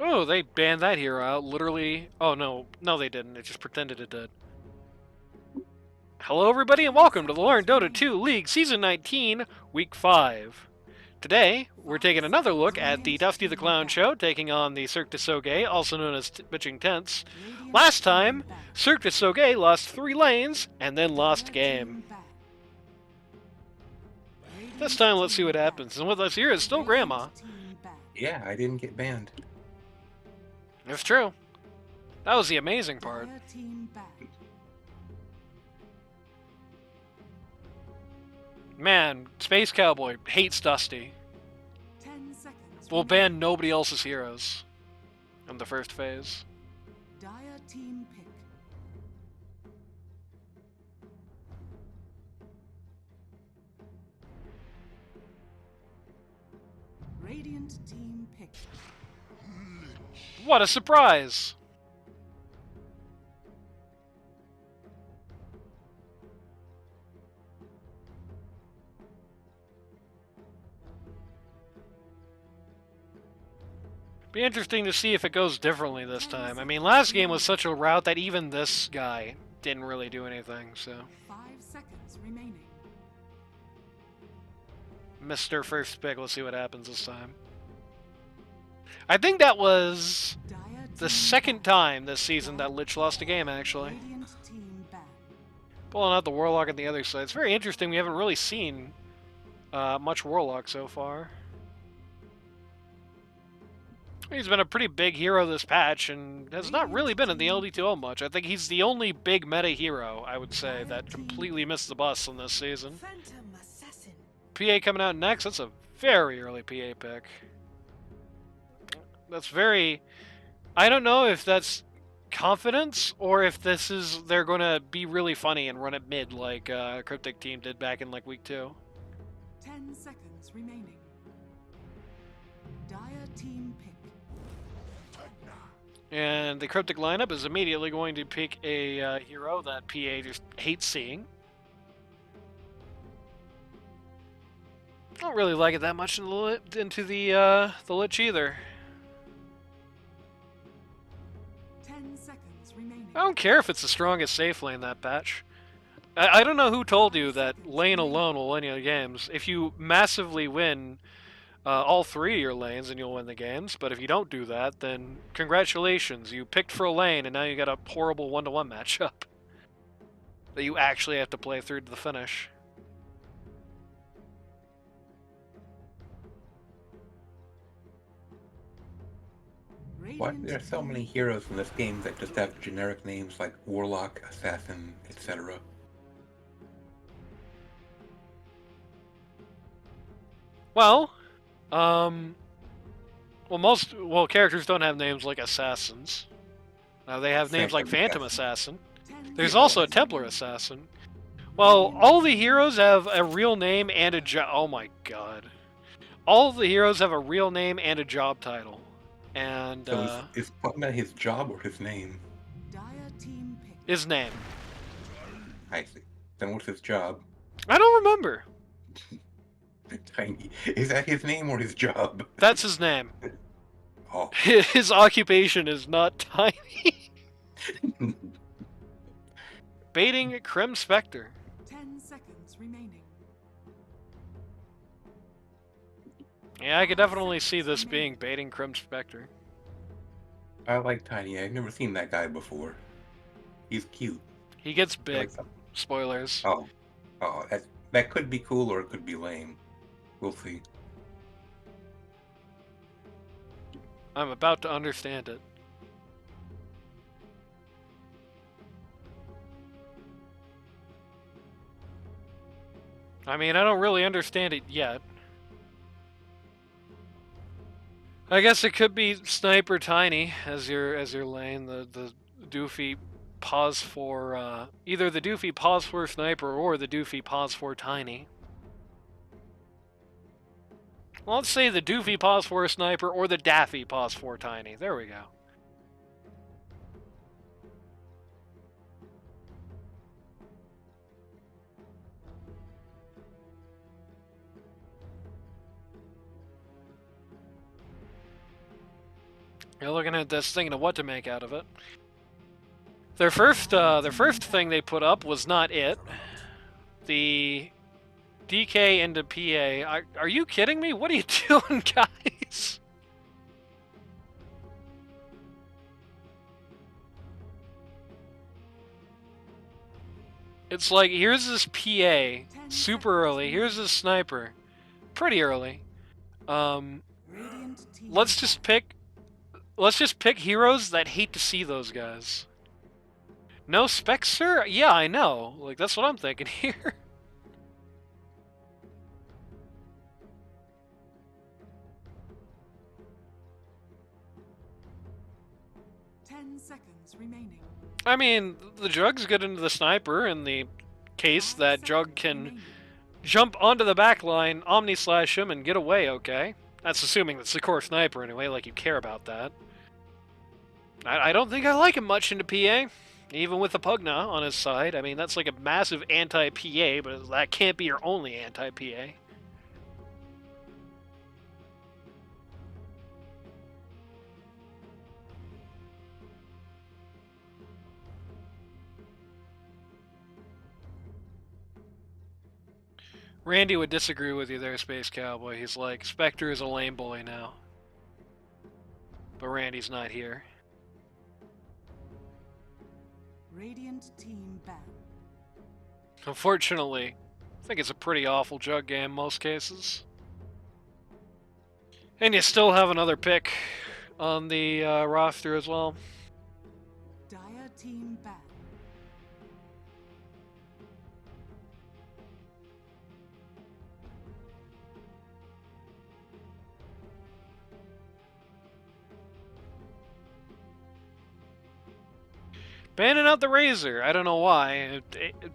Oh, they banned that hero out, literally. Oh, no. No, they didn't. It just pretended it did. Hello, everybody, and welcome to the Learn Dota 2 League Season 19, Week 5. Today, we're taking another look at the Dusty the Clown show, taking on the Cirque de SoGay, also known as Bitching Tents. Last time, Cirque de SoGay lost 3 lanes, and then lost game. This time, let's see what happens. And with us here is still Grandma. Yeah, I didn't get banned. It's true. That was the amazing part. Man, Space Cowboy hates Dusty. We'll ban nobody else's heroes in the first phase. Dire team pick. Radiant team pick. What a surprise! Be interesting to see if it goes differently this time. I mean, last game was such a rout that even this guy didn't really do anything, so. 5 seconds remaining. Mr. First Pick, let's see what happens this time. I think that was the second time this season that Lich lost a game, actually. Pulling out the Warlock on the other side. It's very interesting. We haven't really seen much Warlock so far. He's been a pretty big hero this patch and has not really been in the LD2L much. I think he's the only big meta hero, I would say, that completely missed the bus in this season. PA coming out next. That's a very early PA pick. That's very... I don't know if that's confidence or if this is they're going to be really funny and run it mid like Cryptic team did back in like week 2. 10 seconds remaining. Dire team pick. And the Cryptic lineup is immediately going to pick a hero that PA just hates seeing. I don't really like it that much into the Lich either. 10 seconds remaining. I don't care if it's the strongest safe lane that patch. I don't know who told you that lane alone will win you games. If you massively win all 3 of your lanes, and you'll win the games. But if you don't do that, then congratulations. You picked for a lane, and now you got a horrible 1-to-1 matchup that you actually have to play through to the finish. Why there are so many heroes in this game that just have generic names like Warlock, Assassin, etc.? Well, characters don't have names like assassins. They have names like Phantom Assassin. There's also a Templar Assassin. Well, all the heroes have a real name and a job. Oh my god. All the heroes have a real name and a job title. And, so is Bugman his job or his name? Dire team pick. His name. I see. Then what's his job? I don't remember. Tiny. Is that his name or his job? That's his name. Oh. His occupation is not Tiny. Baiting Crim Spectre. 10 seconds remaining. Yeah, I could definitely see this being baiting Crim Spectre. I like Tiny. I've never seen that guy before. He's cute. He gets big. Spoilers. Oh. Oh, that could be cool or it could be lame. We'll see. I'm about to understand it. I mean, I don't really understand it yet. I guess it could be Sniper Tiny as your lane. The doofy pause for either the doofy pause for Sniper or the doofy pause for Tiny. Well, let's say the doofy pause for Sniper or the daffy pause for Tiny. There we go. You're looking at this thinking of what to make out of it. Their first thing they put up was not it. The DK into PA. Are you kidding me? What are you doing, guys? It's like, here's this PA, super early. Here's this sniper, pretty early. Let's just pick heroes that hate to see those guys. No specs, sir? Yeah, I know. Like, that's what I'm thinking here. Seconds remaining. I mean, the Jug's good into the sniper in the case that Jug can jump onto the back line, omni-slash him, and get away, okay? That's assuming that's the core sniper anyway, like you care about that. I don't think I like him much into PA, even with the Pugna on his side. I mean, that's like a massive anti-PA, but that can't be your only anti-PA. Randy would disagree with you there, Space Cowboy. He's like, Spectre is a lame bully now. But Randy's not here. Radiant team ban. Unfortunately, I think it's a pretty awful Jug game in most cases. And you still have another pick on the roster as well. Dire team ban. Banning out the Razor. I don't know why.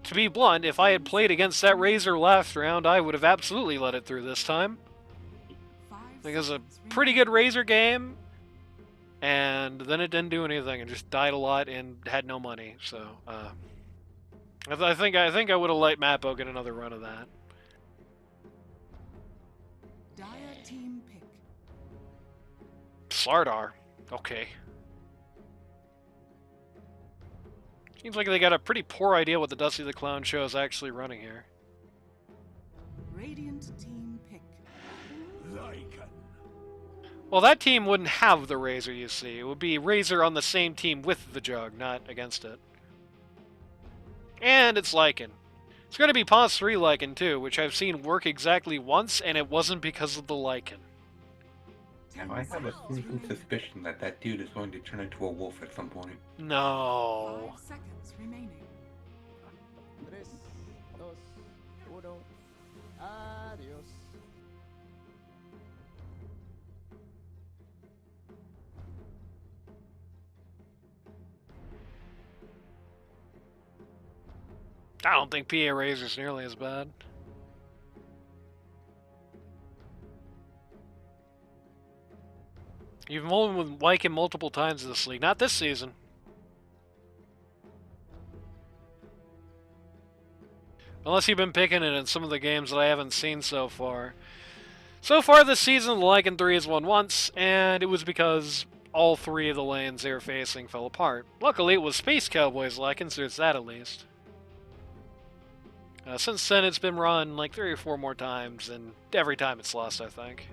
To be blunt, if I had played against that Razor last round, I would have absolutely let it through this time. I think it was a pretty good Razor game, and then it didn't do anything and just died a lot and had no money. So I think I would have let Mappo get another run of that. Dire team pick. Slardar. Okay. Seems like they got a pretty poor idea what the Dusty the Clown show is actually running here. Radiant team pick. Well, that team wouldn't have the Razor, you see. It would be Razor on the same team with the Jug, not against it. And it's Lycan. It's going to be Pos 3 Lycan, too, which I've seen work exactly once, and it wasn't because of the Lycan. Now, I have a sneaking suspicion that that dude is going to turn into a wolf at some point. No. 5 seconds remaining. 3, 2, 1, adios. I don't think PA Razor's nearly as bad. You've won with Lycan multiple times in this league. Not this season. Unless you've been picking it in some of the games that I haven't seen so far. So far this season, the Lycan 3 has won once, and it was because all 3 of the lanes they were facing fell apart. Luckily, it was Space Cowboys Lycan, so it's that at least. Since then, it's been run like 3 or 4 more times, and every time it's lost, I think.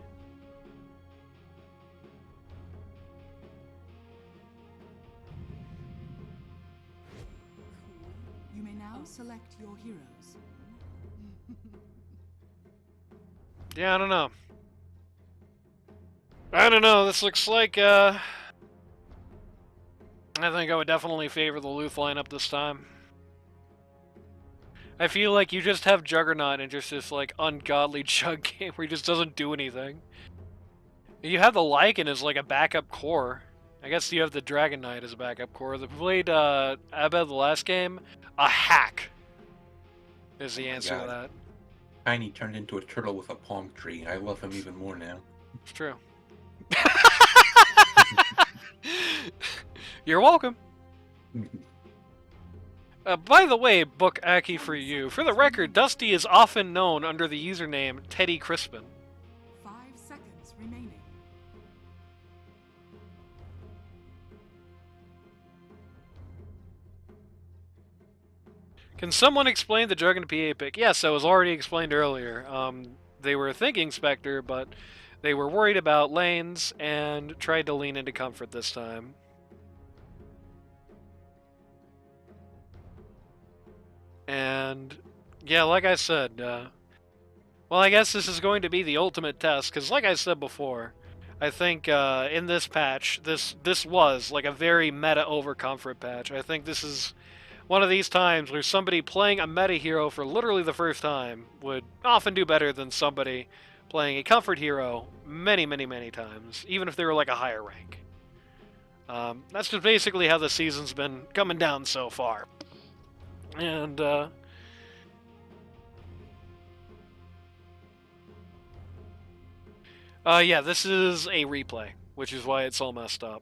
You may now select your heroes. Yeah, I don't know. I don't know, this looks like, I think I would definitely favor the Luth lineup this time. I feel like you just have Juggernaut and just this, like, ungodly Jug game where he just doesn't do anything. You have the Lycan as, like, a backup core. I guess you have the Dragon Knight as a backup core. They played, Abed the last game. A hack is the answer to that. Tiny turned into a turtle with a palm tree. I love him even more now. It's true. You're welcome. By the way, Book Aki for you. For the record, Dusty is often known under the username Teddy Crispin. 5 seconds remaining. Can someone explain the Juggernaut PA pick? Yes, it was already explained earlier. They were thinking Spectre, but they were worried about lanes and tried to lean into comfort this time. And yeah, like I said, well, I guess this is going to be the ultimate test, because like I said before, I think in this patch, this was like a very meta over comfort patch. I think this is one of these times where somebody playing a meta hero for literally the first time would often do better than somebody playing a comfort hero many, many, many times, even if they were like a higher rank. That's just basically how the season's been coming down so far. And, yeah, this is a replay, which is why it's all messed up.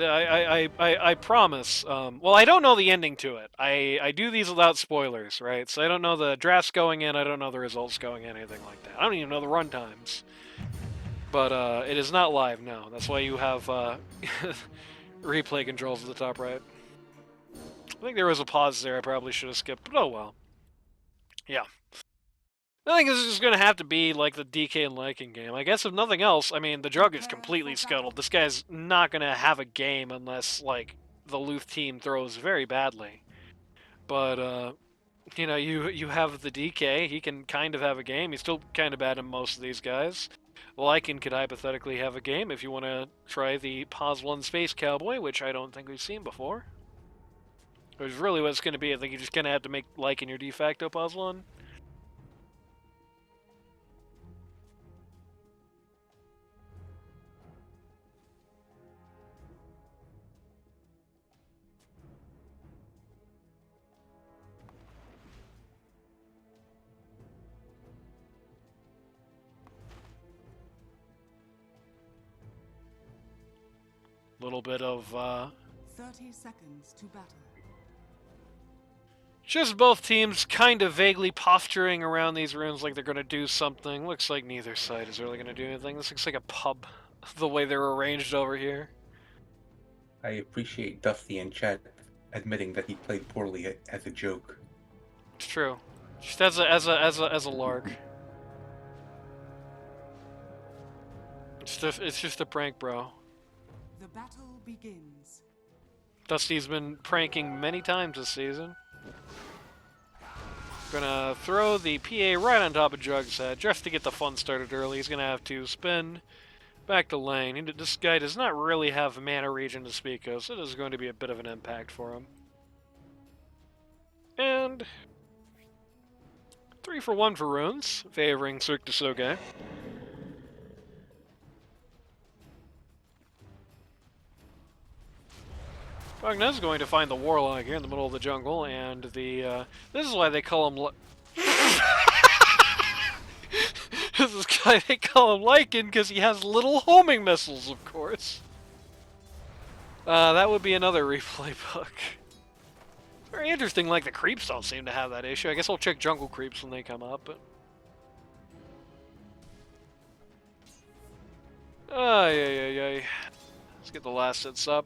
I promise. Well, I don't know the ending to it. I do these without spoilers, right? So I don't know the drafts going in. I don't know the results going in, anything like that. I don't even know the run times. But it is not live, no. That's why you have replay controls at the top right. I think there was a pause there I probably should have skipped, but oh well. Yeah. I think this is just going to have to be like the DK and Lycan game. I guess if nothing else, I mean, the Jug is completely scuttled. This guy's not going to have a game unless, like, the Luth team throws very badly. But, you know, you have the DK. He can kind of have a game. He's still kind of bad in most of these guys. Lycan could hypothetically have a game if you want to try the Pause 1 Space Cowboy, which I don't think we've seen before. Which is really what it's going to be. I think you're just going to have to make Lycan your de facto Pause 1. Little bit of 30 seconds to battle. just both teams kind of vaguely posturing around these runes like they're going to do something. Looks like neither side is really going to do anything. This looks like a pub, the way they're arranged over here. I appreciate Dusty in chat admitting that he played poorly as a joke. It's true. Just as a lark. It's just a prank, bro. The battle begins. Dusty's been pranking many times this season. Gonna throw the PA right on top of Jug's head just to get the fun started early. He's gonna have to spin back to lane. This guy does not really have mana regen to speak of, so it is going to be a bit of an impact for him. And 3 for 1 for runes, favoring Cirque to SoGay. Bugnez is going to find the Warlock here in the middle of the jungle, and the this is why they call him this is why they call him Lycan, because he has little homing missiles, of course. That would be another replay book. Very interesting, like the creeps don't seem to have that issue. I guess I'll check jungle creeps when they come up, but... Ay. Let's get the last hits up.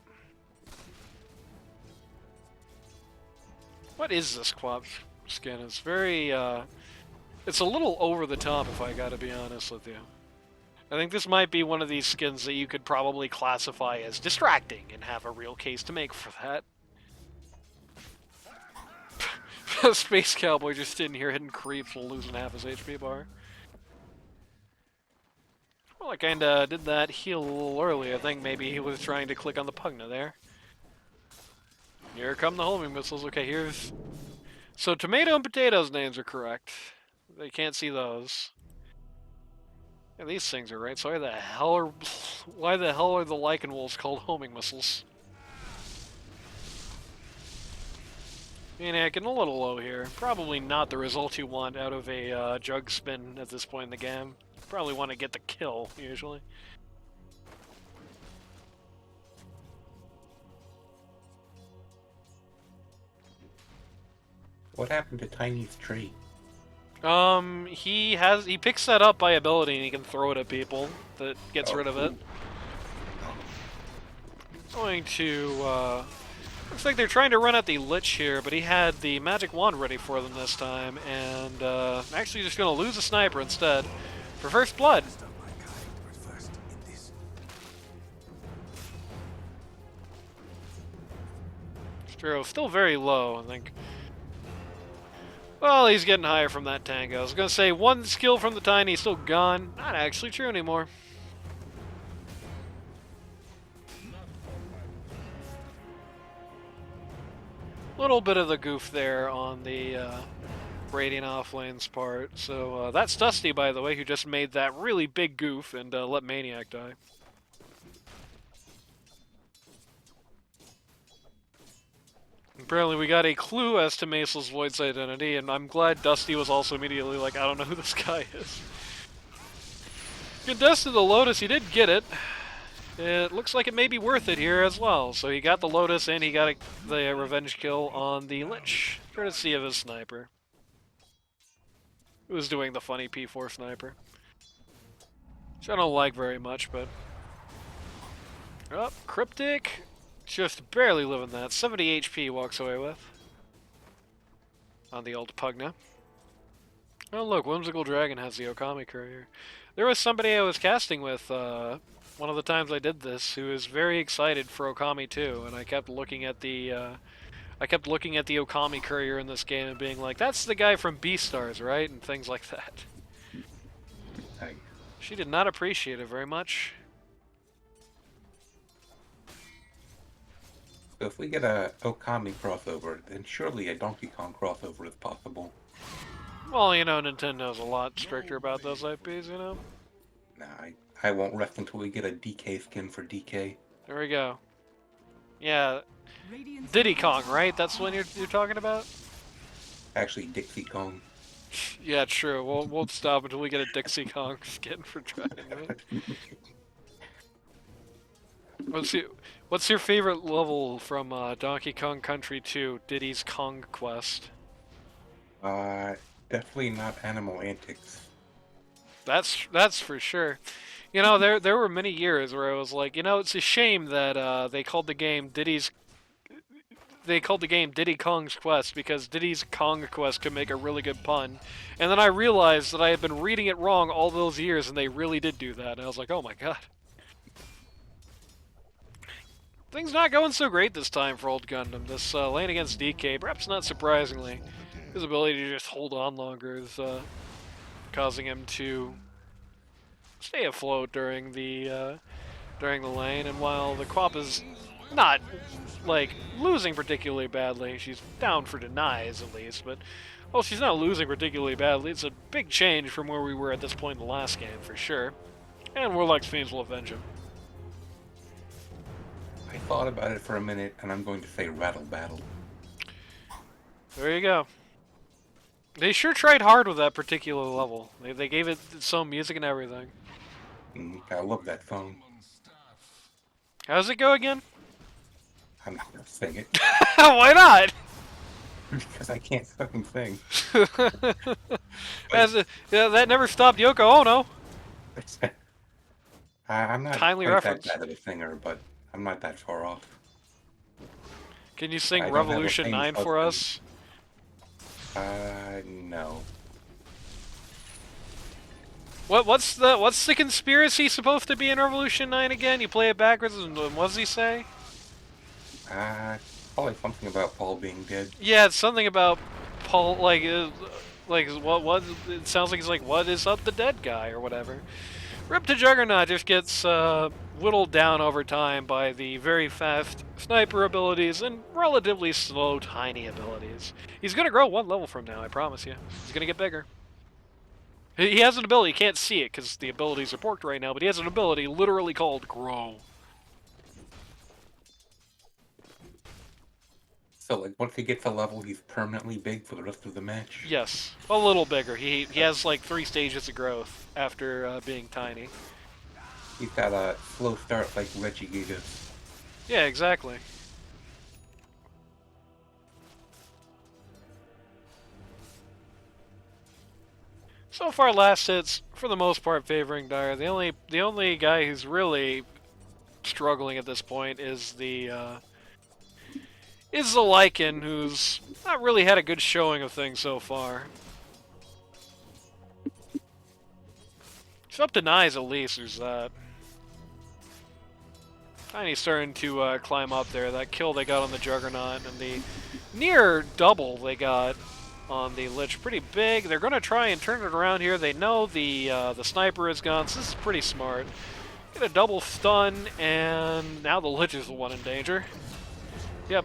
What is this Quap skin? It's very, it's a little over the top, if I gotta be honest with you. I think this might be one of these skins that you could probably classify as distracting and have a real case to make for that. Space Cowboy just in here hitting creeps while losing half his HP bar. Well, I kinda did that heal a little early. I think maybe he was trying to click on the Pugna there. Here come the homing missiles. Okay, here's... So tomato and potatoes names are correct. They can't see those. Yeah, these things are right. So why the hell are the Lycan wolves called homing missiles? Maniac getting a little low here. Probably not the result you want out of a Jug spin at this point in the game. Probably want to get the kill, usually. What happened to Tiny's tree? He picks that up by ability and he can throw it at people. That gets rid of it. Going to Looks like they're trying to run out the Lich here, but he had the magic wand ready for them this time, and actually just going to lose a sniper instead for first blood. Stro still very low, I think. Well, he's getting higher from that tango. I was going to say one skill from the Tiny, still gone. Not actually true anymore. Little bit of the goof there on the Radiant offlane's part. So that's Dusty, by the way, who just made that really big goof and let Maniac die. Apparently we got a clue as to Macel's Void's identity, and I'm glad Dusty was also immediately like, I don't know who this guy is. Contested the Lotus, he did get it. It looks like it may be worth it here as well. So he got the Lotus and he got the revenge kill on the Lich, courtesy of his sniper. Who was doing the funny P4 sniper. Which I don't like very much, but... Oh, Cryptic. Just barely living that. 70 HP walks away with. On the old Pugna. Oh look, Whimsical Dragon has the Okami Courier. There was somebody I was casting with one of the times I did this who was very excited for Okami too, and I kept looking at the Okami Courier in this game and being like, that's the guy from Beastars, right? And things like that. Hey. She did not appreciate it very much. So if we get a Okami crossover, then surely a Donkey Kong crossover is possible. Well, you know, Nintendo's a lot stricter about those IPs, you know? Nah, I won't rest until we get a DK skin for DK. There we go. Yeah, Diddy Kong, right? That's what you're talking about? Actually, Dixie Kong. Yeah, true. We'll stop until we get a Dixie Kong skin for Dragon Knight. What's your favorite level from Donkey Kong Country 2, Diddy's Kong Quest? Definitely not Animal Antics. That's for sure. You know, there were many years where I was like, you know, it's a shame that they called the game Diddy Kong's Quest because Diddy's Kong Quest could make a really good pun. And then I realized that I had been reading it wrong all those years, and they really did do that. And I was like, oh my god. Things not going so great this time for old Gundam. This lane against DK, perhaps not surprisingly, his ability to just hold on longer is causing him to stay afloat during the lane. And while the Quap is not like losing particularly badly, she's down for denies at least. But well, she's not losing particularly badly. It's a big change from where we were at this point in the last game for sure. And Warlock's Fiends will avenge him. I thought about it for a minute, and I'm going to say Rattle Battle. There you go. They sure tried hard with that particular level. They gave it its own music and everything. I love that phone. How's it go again? I'm not gonna sing it. Why not? Because I can't fucking sing. That never stopped Yoko Ono. I'm not Timely quite reference. that bad of a singer, but I'm not that far off. Can you sing I don't have a Revolution famous 9 for husband. us? No. What's the conspiracy supposed to be in Revolution 9 again? You play it backwards, and what does he say? Probably something about Paul being dead. Yeah, it's something about Paul, like what? It sounds like he's like, what is up the dead guy or whatever. Rip to Juggernaut just gets whittled down over time by the very fast sniper abilities and relatively slow tiny abilities. He's gonna grow one level from now, I promise you. He's gonna get bigger. He has an ability, you can't see it because the abilities are porked right now, but he has an ability literally called Grow. So, like, once he gets a level, he's permanently big for the rest of the match? Yes, a little bigger. He has like 3 stages of growth after being tiny. He's got a slow start like Reggie Gigas. Yeah, exactly. So far, last hits for the most part favoring Dyer. The only guy who's really struggling at this point is the is the Lycan, who's not really had a good showing of things so far. She's up to Nyes at least, there's that. Tiny's starting to climb up there. That kill they got on the Juggernaut and the near double they got on the Lich, pretty big. They're going to try and turn it around here. They know the sniper is gone, so this is pretty smart. Get a double stun, and now the Lich is the one in danger. Yep,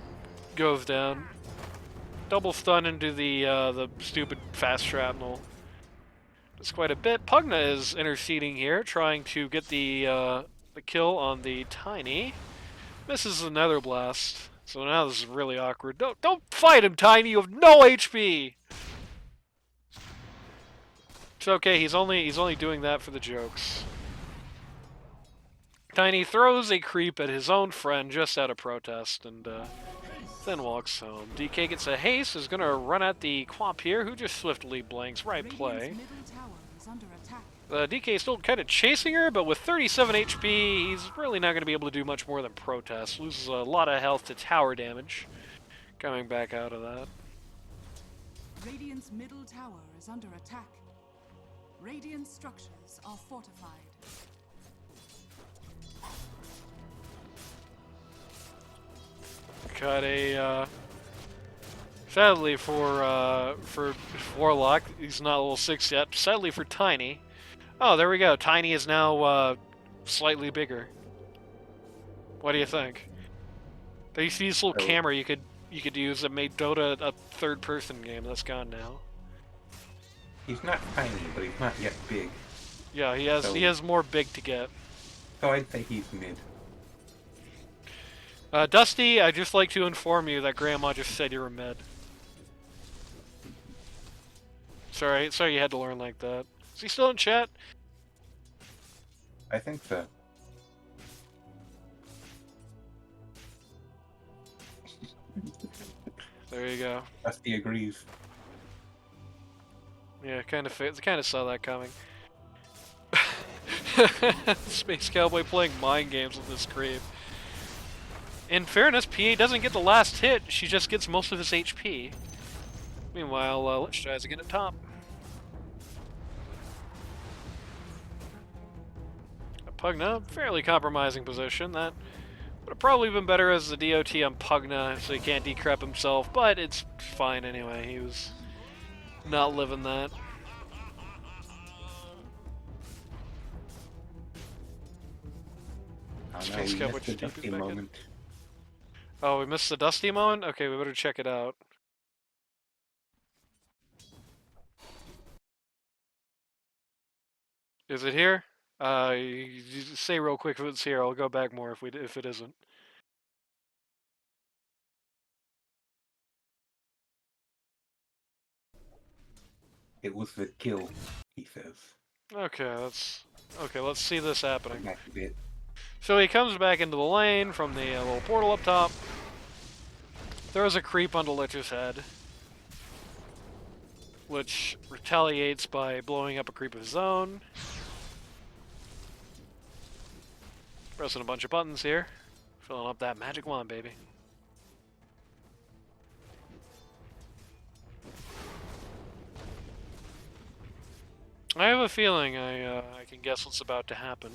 goes down. Double stun into the stupid fast shrapnel. That's quite a bit. Pugna is interceding here, trying to get the kill on the Tiny. Misses the Nether Blast. So now this is really awkward. Don't fight him, Tiny. You have no HP. It's okay. He's only doing that for the jokes. Tiny throws a creep at his own friend just out of protest and then walks home. DK gets a haste. Is gonna run at the Quap here, who just swiftly blanks right play. DK is still kind of chasing her, but with 37 HP, he's really not going to be able to do much more than protest. Loses a lot of health to tower damage. Coming back out of that. Radiant's middle tower is under attack. Radiant structures are fortified. Got a sadly for Warlock, he's not level 6 yet. Sadly for Tiny. Oh, there we go. Tiny is now slightly bigger. What do you think? There used to be this little camera you could use that made Dota a third-person game. That's gone now. He's not tiny, but he's not yet big. Yeah, he has more big to get. So I'd say he's mid. Dusty, I'd just like to inform you that Grandma just said you were mid. Sorry you had to learn like that. Is he still in chat? I think so. There you go. Dusty agrees. Yeah, kind of saw that coming. Space Cowboy playing mind games with this creep. In fairness, PA doesn't get the last hit, she just gets most of his HP. Meanwhile, Lich tries again at top. Pugna, fairly compromising position. That would have probably been better as the DOT on Pugna, so he can't decrep himself, but it's fine anyway. He was not living that. Space Cowboy just TP'd back in. Oh, we missed the Dusty moment? Okay, we better check it out. Is it here? You just say real quick if it's here. I'll go back more if it isn't. It was the kill, he says. Okay, let's see this happening. That's a bit. So he comes back into the lane from the little portal up top. Throws a creep onto Lich's head. Lich retaliates by blowing up a creep of his own. Pressing a bunch of buttons here. Filling up that magic wand, baby. I have a feeling I can guess what's about to happen.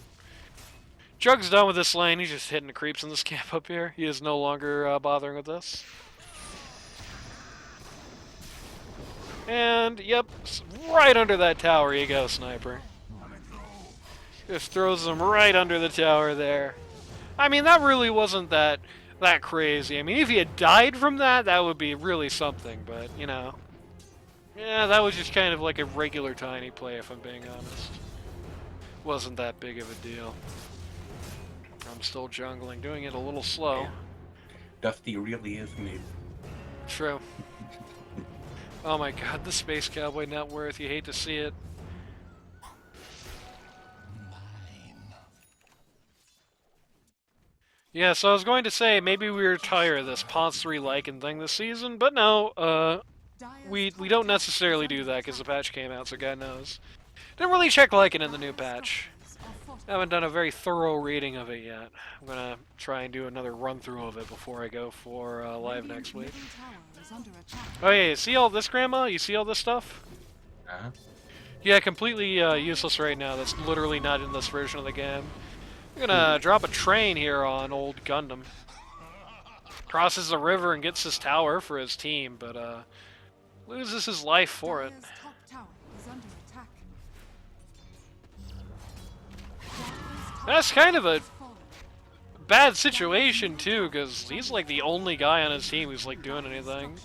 Jug's done with this lane. He's just hitting the creeps in this camp up here. He is no longer bothering with this. And, yep, right under that tower you go, Sniper. Just throws them right under the tower there. I mean, that really wasn't that crazy. I mean, if he had died from that, that would be really something, but, you know. Yeah, that was just kind of like a regular Tiny play, if I'm being honest. Wasn't that big of a deal. I'm still jungling, doing it a little slow. Yeah. Dusty really is mid. True. Oh my god, the Space Cowboy net worth, you hate to see it. Yeah, so I was going to say, maybe we retire this Pons 3 Lycan thing this season, but no, we don't necessarily do that because the patch came out, so God knows. Didn't really check Lycan in the new patch. I haven't done a very thorough reading of it yet. I'm gonna try and do another run through of it before I go for live next week. Middle tower is under attack. Oh yeah, you see all this, Grandma? You see all this stuff? Uh-huh. Yeah, completely useless right now. That's literally not in this version of the game. I'm gonna drop a train here on old Gundam. Crosses the river and gets his tower for his team, but loses his life for it. Dire's top tower is under attack. That's kind of a bad situation too, because he's like the only guy on his team who's like doing anything.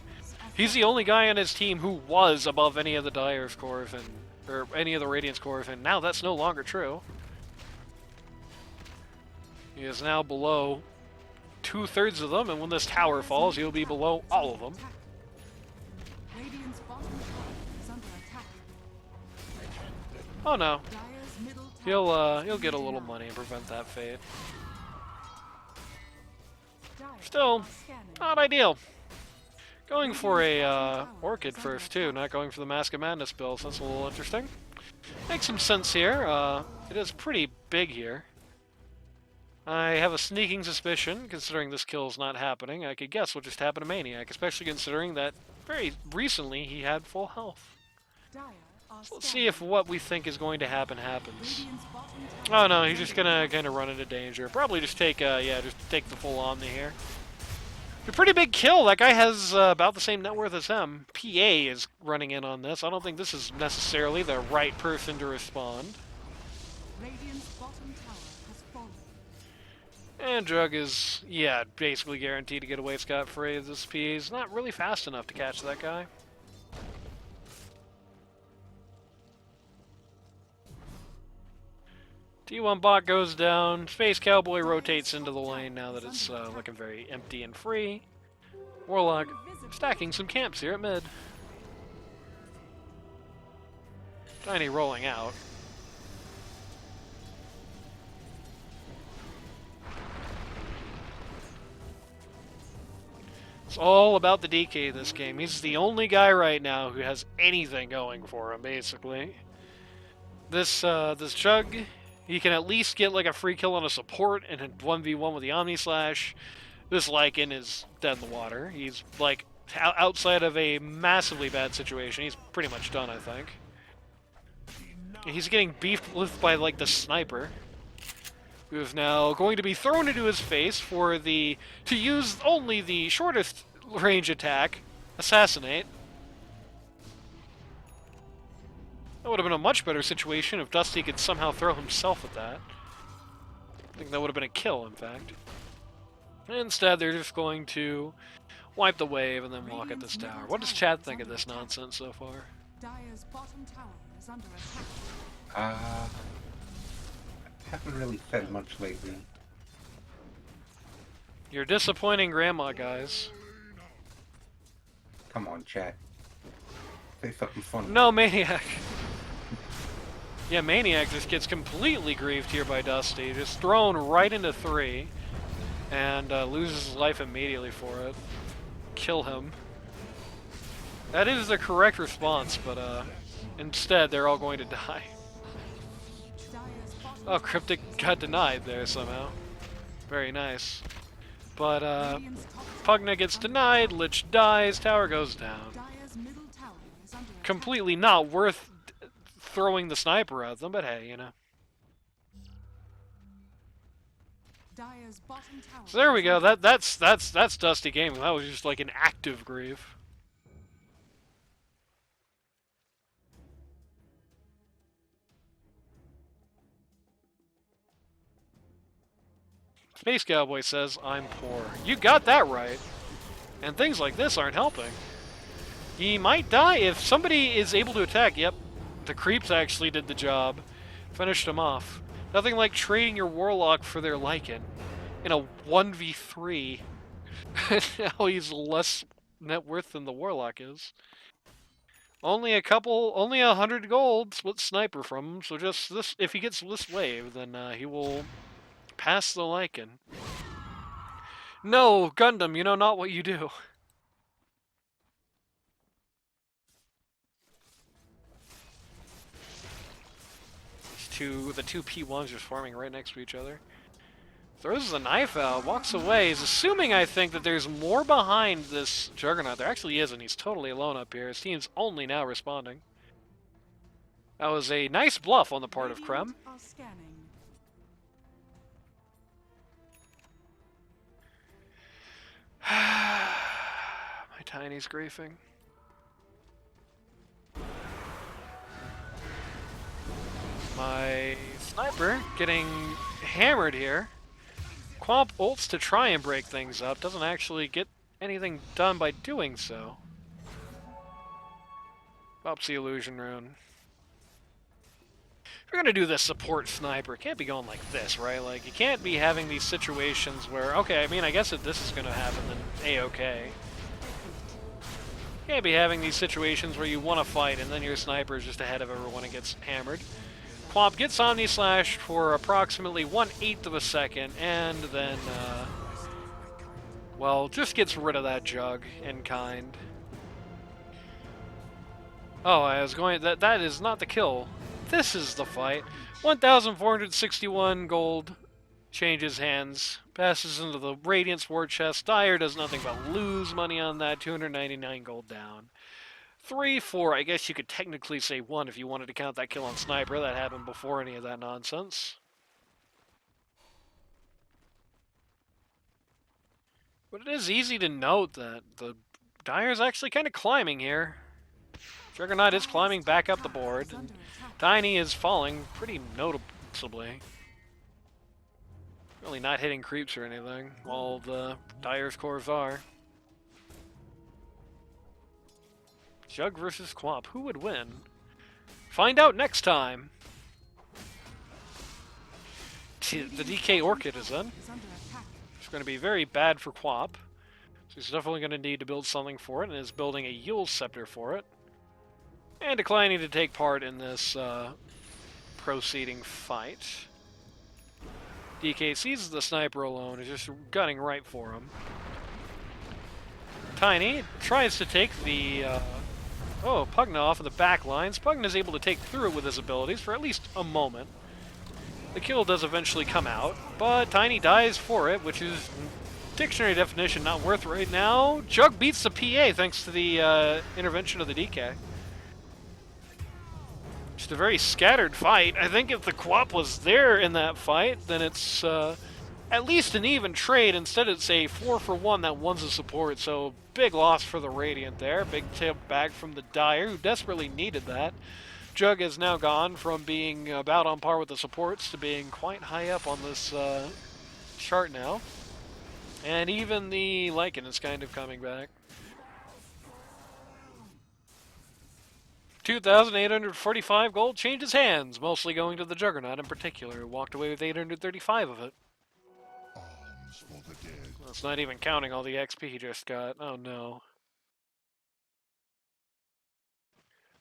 He's the only guy on his team who was above any of the Dire's cores and or any of the Radiant's cores, and now that's no longer true. He is now below 2/3 of them, and when this tower falls, he'll be below all of them. Radiant's bottom tower is under attack. Oh no, Dire's middle tower he'll get a little money and prevent that fate. Dire Still, are scanning. not ideal. Going for a Orchid first too, not going for the Mask of Madness build. So that's a little interesting. Makes some sense here. It is pretty big here. I have a sneaking suspicion, considering this kill is not happening. I could guess what just happened to Maniac, especially considering that very recently he had full health. Dire are So let's see if scanning. what we think is going to happen happens. Radiant's bottom tower Oh no, is he's just under gonna attack. kind of run into danger. Probably just take, just take the full Omni here. A pretty big kill. That guy has about the same net worth as him. PA is running in on this. I don't think this is necessarily the right person to respond. Radiant's bottom tower has fallen. And Jug is, yeah, basically guaranteed to get away scot-free. This PA is not really fast enough to catch that guy. T1 bot goes down. Space Cowboy rotates into the lane now that it's looking very empty and free. Warlock stacking some camps here at mid. Tiny rolling out. It's all about the DK this game. He's the only guy right now who has anything going for him, basically. This Chug, he can at least get like a free kill on a support and a 1v1 with the Omni Slash. This Lycan is dead in the water. He's like outside of a massively bad situation. He's pretty much done, I think. He's getting beefed with by like the sniper, who is now going to be thrown into his face for to use only the shortest range attack, Assassinate. That would have been a much better situation if Dusty could somehow throw himself at that. I think that would have been a kill, in fact. Instead, they're just going to wipe the wave and then walk at this tower. What does Chad think of this nonsense so far? Dire's bottom tower is under attack. Haven't really said much lately. You're disappointing Grandma, guys. Come on, chat. Say something funny. No, Maniac. Yeah, Maniac just gets completely griefed here by Dusty. Just thrown right into 3. And loses his life immediately for it. Kill him. That is the correct response, but instead they're all going to die. Dire's bottom Oh, Cryptic got denied there somehow. Very nice. But Radiant's top Pugna gets denied, Lich dies, tower goes down. Dire's middle tower is under attack. Completely not worth throwing the sniper at them, but hey, you know. Dire's bottom tower So there we is go. under That's Dusty Gaming. That was just like an active grief. Space Cowboy says, I'm poor. You got that right. And things like this aren't helping. He might die if somebody is able to attack. Yep, the creeps actually did the job. Finished him off. Nothing like trading your Warlock for their Lycan in a 1v3. Now he's less net worth than the Warlock is. Only 100 gold split sniper from him, so just this, if he gets this wave, then he will pass the Lycan. No, Gundam, you know not what you do. the two P1s just farming right next to each other. Throws the knife out, walks away. He's assuming, I think, that there's more behind this Juggernaut. There actually isn't. He's totally alone up here. His team's only now responding. That was a nice bluff on the part of Krem. Are scanning. My Tiny's griefing. My Sniper getting hammered here. Quamp ults to try and break things up. Doesn't actually get anything done by doing so. Pops the Illusion Rune. If you're gonna do this support Sniper, it can't be going like this, right? Like, you can't be having these situations where, okay, I mean, I guess if this is gonna happen, then A-okay. You can't be having these situations where you want to fight and then your Sniper is just ahead of everyone and gets hammered. Quamp gets Omni Slash for approximately 1/8 of a second, and then, well, just gets rid of that Jug in kind. Oh, I was going, that is not the kill. This is the fight. 1,461 gold changes hands, passes into the Radiance War Chest. Dire does nothing but lose money on that, 299 gold down. 3, 4, I guess you could technically say 1 if you wanted to count that kill on Sniper. That happened before any of that nonsense. But it is easy to note that the Dire's actually kind of climbing here. Juggernaut is climbing back up the board, and Tiny is falling pretty noticeably. Really not hitting creeps or anything, while the Dire's cores are. Jug versus Quamp. Who would win? Find out next time. The DK Orchid is in. It's going to be very bad for Quamp. So he's definitely going to need to build something for it, and is building a Yule Scepter for it. And declining to take part in this proceeding fight. DK sees the Sniper alone, is just gunning right for him. Tiny tries to take the... Oh, Pugna off of the back lines. Pugna is able to take through it with his abilities for at least a moment. The kill does eventually come out, but Tiny dies for it, which is dictionary definition not worth right now. Jug beats the PA thanks to the intervention of the DK. Just a very scattered fight. I think if the Quamp was there in that fight, then it's at least an even trade. Instead, it's a 4-for-1 that one's a support, so big loss for the Radiant there. Big tip back from the Dire, who desperately needed that. Jug has now gone from being about on par with the supports to being quite high up on this chart now. And even the Lycan is kind of coming back. 2,845 gold changes hands, mostly going to the Juggernaut in particular, who walked away with 835 of it. Arms for the dead. That's not even counting all the XP he just got. Oh no.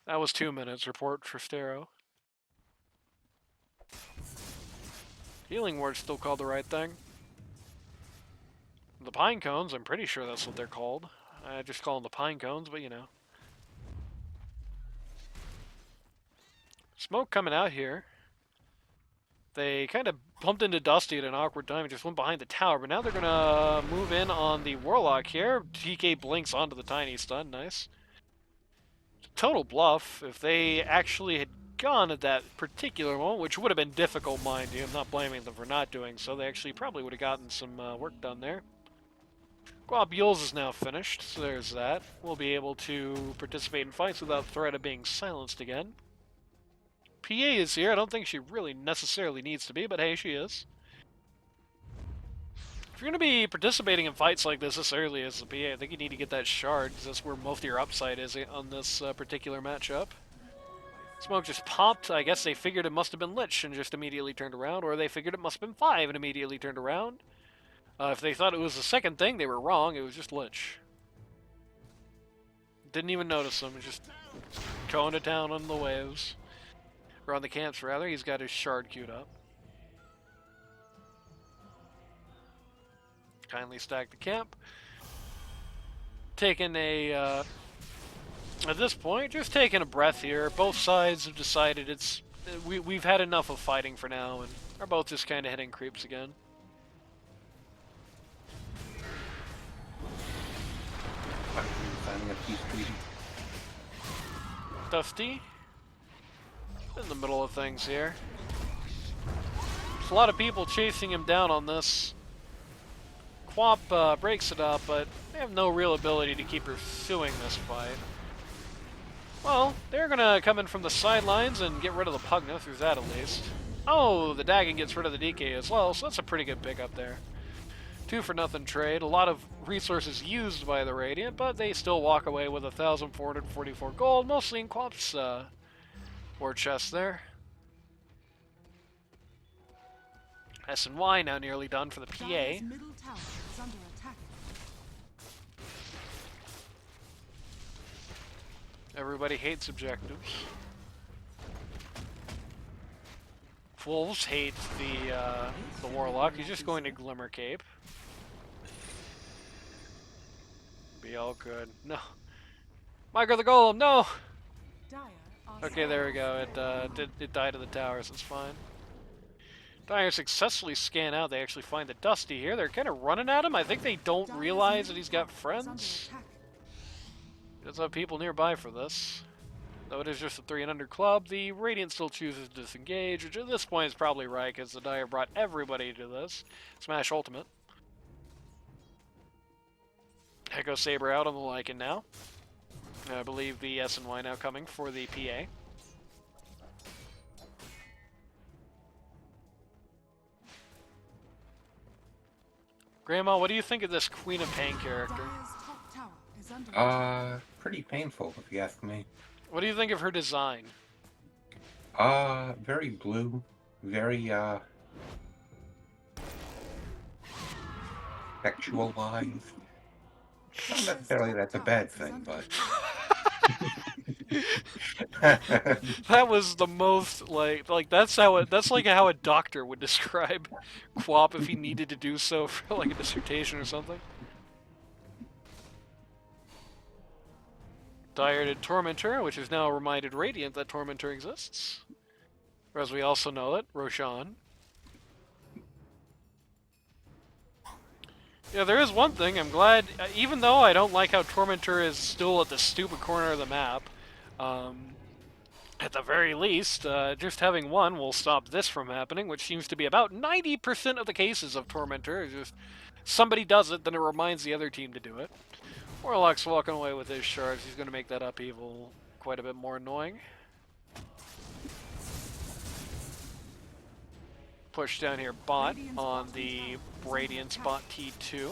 That was 2 minutes, report for Stero. Healing Ward's still called the right thing. The Pine Cones, I'm pretty sure that's what they're called. I just call them the Pine Cones, but you know. Smoke coming out here. They kind of bumped into Dusty at an awkward time and just went behind the tower, but now they're going to move in on the Warlock here. TK blinks onto the Tiny stun, nice. Total bluff. If they actually had gone at that particular moment, which would have been difficult, mind you, I'm not blaming them for not doing so, they actually probably would have gotten some work done there. Guap Yules is now finished, so there's that. We'll be able to participate in fights without threat of being silenced again. PA is here. I don't think she really necessarily needs to be, but hey, she is. If you're going to be participating in fights like this early as the PA, I think you need to get that shard, because that's where most of your upside is on this particular matchup. Smoke just popped. I guess they figured it must have been Lich and just immediately turned around, or they figured it must have been 5 and immediately turned around. If they thought it was the second thing, they were wrong. It was just Lich. Didn't even notice him. Just going to town on the waves. Or on the camps, rather. He's got his shard queued up. Kindly stack the camp. Taking a... at this point, just taking a breath here. Both sides have decided it's we've had enough of fighting for now, and are both just kind of hitting creeps again. Signing a peace treaty. Dusty in the middle of things here. There's a lot of people chasing him down on this. Quap breaks it up, but they have no real ability to keep pursuing this fight. Well, they're gonna come in from the sidelines and get rid of the Pugna, through that at least. Oh, the Dagon gets rid of the DK as well, so that's a pretty good pickup there. 2-for-nothing trade, a lot of resources used by the Radiant, but they still walk away with 1,444 gold, mostly in Quap's war chest there. S&Y now nearly done for the PA. Dire's middle tower is under attack. Everybody hates objectives. Wolves hate the Warlock. He's just going to Glimmer Cape. Be all good. No. Micro the Golem, no! Dire are Okay, there we go. It died to the towers, it's fine. Dire successfully scan out. They actually find the Dusty here. They're kind of running at him. I think they don't Dire's realize that middle he's got tower is under friends. attack. He does have people nearby for this. Though it is just a 3 and under club, the Radiant still chooses to disengage, which at this point is probably right, because the Dire brought everybody to this. Smash Ultimate. Echo Saber out on the Lycan now. I believe the S&Y now coming for the PA. Grandma, what do you think of this Queen of Pain character? Dire's top tower is under attack. Pretty painful, if you ask me. What do you think of her design? Very blue. Very, sexualized. Not necessarily that's a bad thing, but... That was the most that's like how a doctor would describe Quap if he needed to do so for like a dissertation or something. Dire did Tormentor, which has now reminded Radiant that Tormentor exists. Or as we also know it, Roshan. Yeah, there is one thing, I'm glad, even though I don't like how Tormentor is still at the stupid corner of the map, at the very least, just having one will stop this from happening, which seems to be about 90% of the cases of Tormentor. It's just somebody does it, then it reminds the other team to do it. Warlock's walking away with his shards. He's going to make that upheaval quite a bit more annoying. Push down here bot on the Radiance bot T2.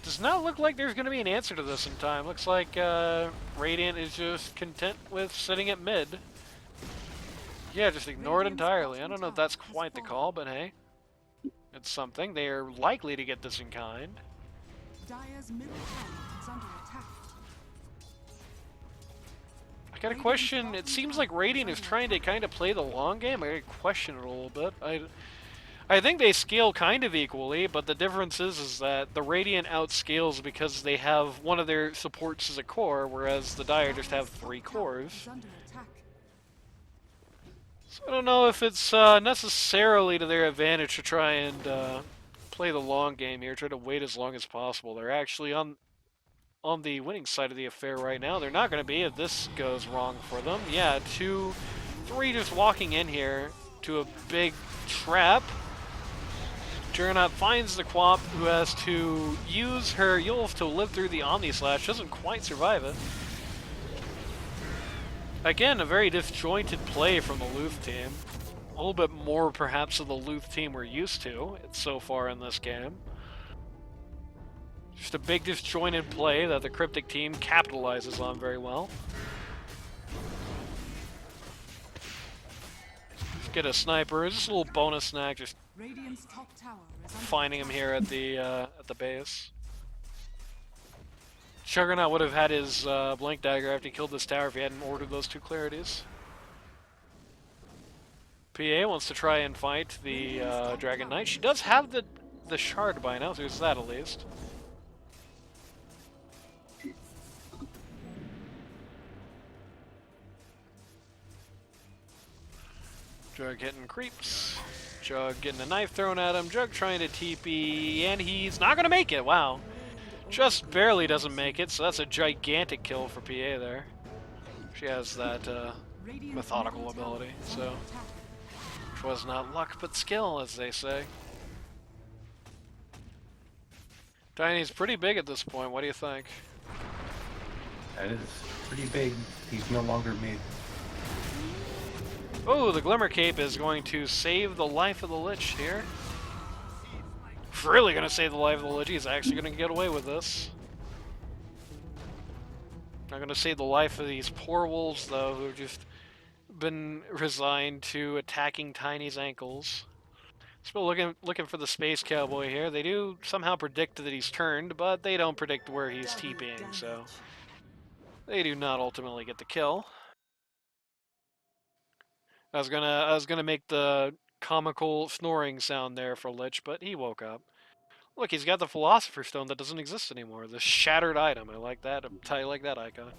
Does not look like there's going to be an answer to this in time. Looks like Radiant is just content with sitting at mid. Yeah, just ignore it entirely. I don't know if that's quite the call, but hey. It's something. They are likely to get this in kind. Dire's middle tower is under attack. I got a question. It seems like Radiant is trying to kind of play the long game. I got to question it a little bit. I think they scale kind of equally, but the difference is that the Radiant outscales because they have one of their supports as a core, whereas the Dire just have 3 cores. Is under attack. So I don't know if it's necessarily to their advantage to try and play the long game here, try to wait as long as possible. They're actually on the winning side of the affair right now. They're not going to be if this goes wrong for them. Yeah, 2, 3 just walking in here to a big trap. Juggernaut finds the Quap, who has to use her Yulf to live through the Omni Slash. Doesn't quite survive it. Again, a very disjointed play from the Luth team. A little bit more, perhaps, of the Luth team we're used to so far in this game. Just a big disjointed play that the Cryptic team capitalizes on very well. Just get a sniper, just a little bonus snack, just Radiant's top tower is under finding him here at the base. Juggernaut would have had his Blink Dagger after he killed this tower if he hadn't ordered those 2 clarities. PA wants to try and fight the Dragon Knight. She does have the shard by now, so there's that at least. Jug hitting creeps. Jug getting a knife thrown at him. Jug trying to TP, and he's not going to make it. Wow. Just barely doesn't make it, so that's a gigantic kill for PA there. She has that methodical ability, so which was not luck but skill, as they say. Tiny's pretty big at this point. What do you think? That is pretty big. He's no longer mid. Oh, the Glimmer Cape is going to save the life of the Lich here. Really going to save the life of the Lich. He's actually going to get away with this. Not going to save the life of these poor wolves, though, who have just been resigned to attacking Tiny's ankles. Still looking for the Space Cowboy here. They do somehow predict that he's turned, but they don't predict where he's TPing, so they do not ultimately get the kill. I was gonna make the comical snoring sound there for Lich, but he woke up. Look, he's got the Philosopher's Stone that doesn't exist anymore. The shattered item. I like that. I like that icon.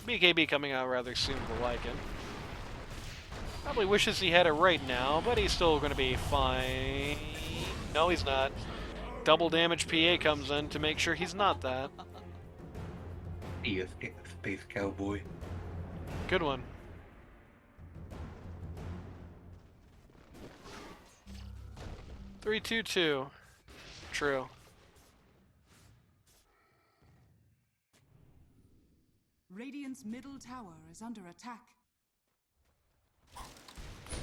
BKB coming out rather soon for Lycan. Probably wishes he had it right now, but he's still going to be fine. No, he's not. Double damage PA comes in to make sure he's not that. He is Space Cowboy. Good one. Three, 2-2. True. Radiant's middle tower is under attack.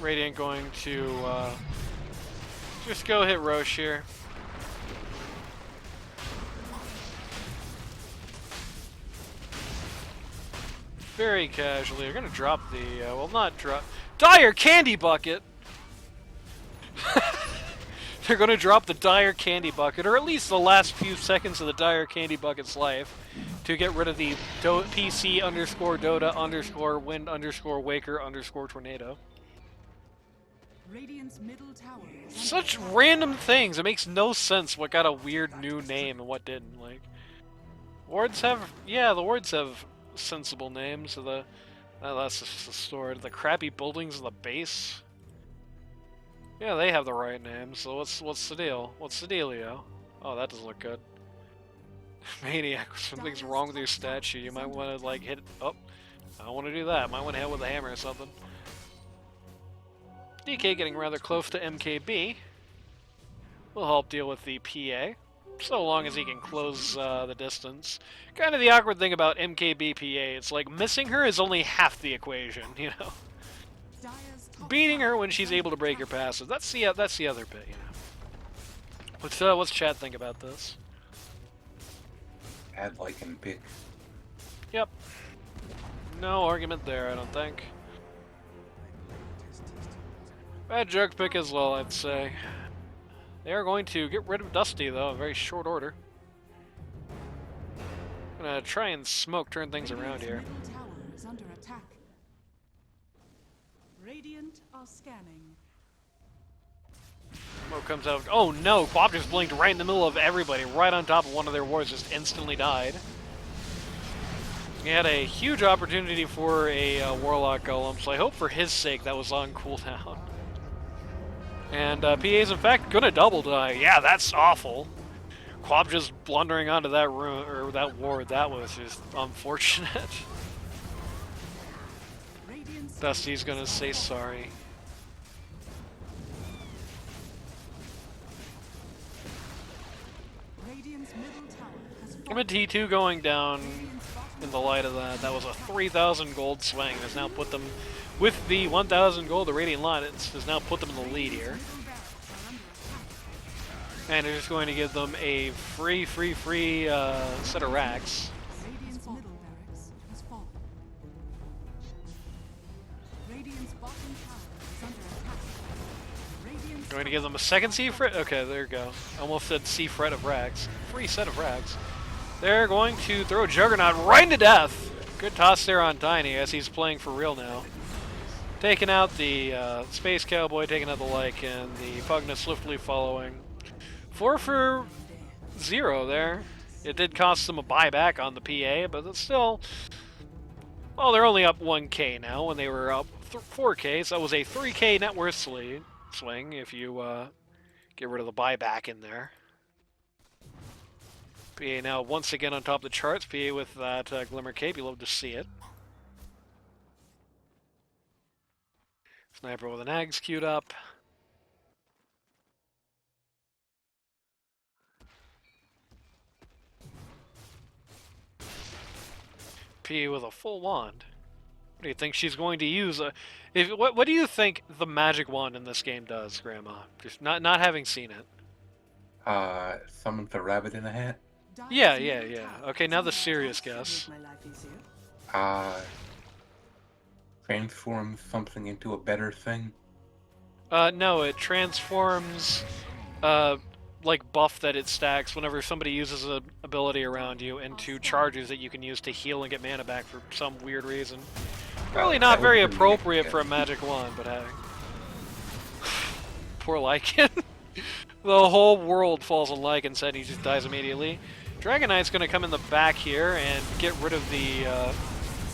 Radiant going to just go hit Roche here. Very casually. They're going to drop the, well, not drop. Dire Candy Bucket! They're going to drop the Dire Candy Bucket, or at least the last few seconds of the Dire Candy Bucket's life, to get rid of the PC underscore Dota underscore wind underscore waker underscore tornado. Radiant's middle tower is under Such attack. random things. It makes no sense what got a weird new name and what didn't. Like, wards have, yeah, the wards have sensible names. So that's just the story. The crappy buildings in the base. Yeah, they have the right names. So what's the deal? What's the dealio? Oh, that doesn't look good. Maniac, something's wrong with your stat sheet. You might want to like hit. Oh, I don't want to do that. Might want to hit with a hammer or something. DK getting rather close to MKB. Will help deal with the PA, so long as he can close the distance. Kind of the awkward thing about MKB PA, it's like missing her is only half the equation, you know? Dire's top Beating her tower when is she's under able to break your attack. passive, that's the other bit, you know? What's chat think about this? Add like and pick. Yep. No argument there, I don't think. Bad joke pick as well, I'd say. They are going to get rid of Dusty, though, in very short order. Gonna try and smoke turn things around Radiant's here. middle tower is under attack. Radiant are scanning. Smoke comes out. Oh no! Quap just blinked right in the middle of everybody, right on top of one of their wards, just instantly died. He had a huge opportunity for a Warlock Golem, so I hope for his sake that was on cooldown. And PA's in fact gonna double die. Yeah, that's awful. Quap just blundering onto that room or that ward. That was just unfortunate. Radiant's Dusty's gonna say sorry. Radiant's middle tower has I'm a fallen. T2 going down Radiant's bottom in the light of that. That was a 3,000 gold swing. Has now put them with the 1,000 gold. The Radiant Lions has now put them in the lead here. middle barracks are under attack. And they're just going to give them a free set of racks. Radiant's middle barracks has fallen. Radiant's bottom tower is under attack. Radiant's Going to give them a second C fret. Okay, there you go. Almost said C fret of racks. Free set of racks. They're going to throw Juggernaut right into death. Good toss there on Tiny as he's playing for real now. Taking out the Space Cowboy, taking out the Lycan, the Pugna swiftly following. 4 for 0 there. It did cost them a buyback on the PA, but it's still Well, they're only up 1k now when they were up 4k, so that was a 3k net worth swing if you get rid of the buyback in there. PA now once again on top of the charts. PA with that Glimmer Cape, you love to see it. Sniper with an Ags queued up. PA with a full wand. What do you think she's going to use? What do you think the magic wand in this game does, Grandma? Just not having seen it. Summons a rabbit in a hat. Yeah. Okay, now the serious guess. Transforms something into a better thing. No, it transforms, like, buff that it stacks whenever somebody uses an ability around you into charges that you can use to heal and get mana back for some weird reason. Probably not very appropriate for a magic wand, but hey. Poor Lycan. The whole world falls on Lycan's head and he just dies immediately. Dragon Knight's going to come in the back here and get rid of the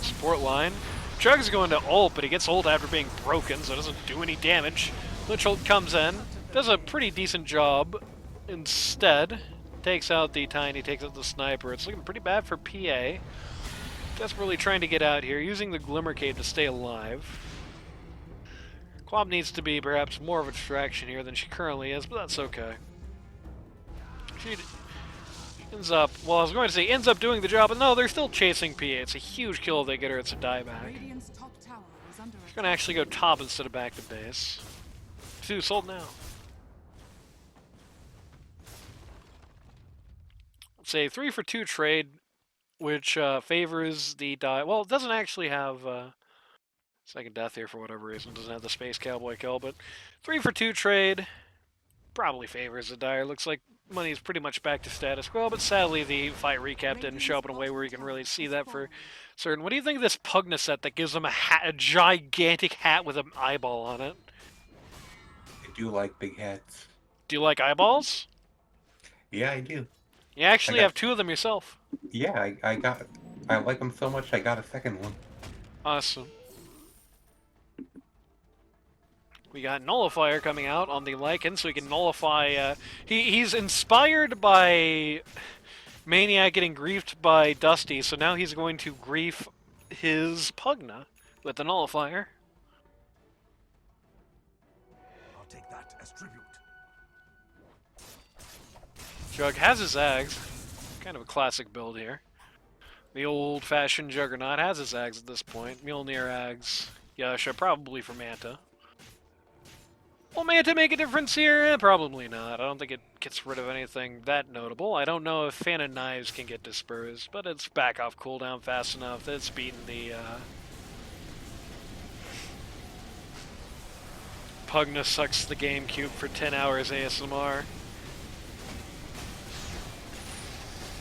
support line. Chug's going to ult, but he gets ult after being broken, so it doesn't do any damage. Lich ult comes in, does a pretty decent job. Instead, takes out the Tiny, takes out the Sniper. It's looking pretty bad for PA. Desperately trying to get out here, using the Glimmer Cape to stay alive. Quab needs to be perhaps more of a distraction here than she currently is, but that's okay. She ends up, well, I was going to say ends up doing the job, but no, they're still chasing PA. It's a huge kill if they get her, it's a dieback. She's going to actually go top instead of back to base. 2 sold now. It's a 3-for-2 trade, which favors the die. Well, it doesn't actually have second death here for whatever reason. It doesn't have the Space Cowboy kill, but 3-for-2 trade probably favors the Dire. Looks like money's pretty much back to status quo, but sadly the fight recap didn't show up in a way where you can really see that for certain. What do you think of this Pugna set that gives them a hat, a gigantic hat with an eyeball on it? I do like big hats. Do you like eyeballs? Yeah, I do. You actually have 2 of them yourself. Yeah, I like them so much I got a second one. Awesome. We got Nullifier coming out on the Lycan, so he can nullify... he's inspired by Maniac getting griefed by Dusty, so now he's going to grief his Pugna with the Nullifier. I'll take that as tribute. Jug has his Ags. Kind of a classic build here. The old-fashioned Juggernaut has his Ags at this point. Mjolnir Ags. Yasha, probably for Manta. Will Manta make a difference here? Probably not. I don't think it gets rid of anything that notable. I don't know if Fan of Knives can get dispersed, but it's back off cooldown fast enough that it's beaten the Pugna sucks the GameCube for 10 hours ASMR.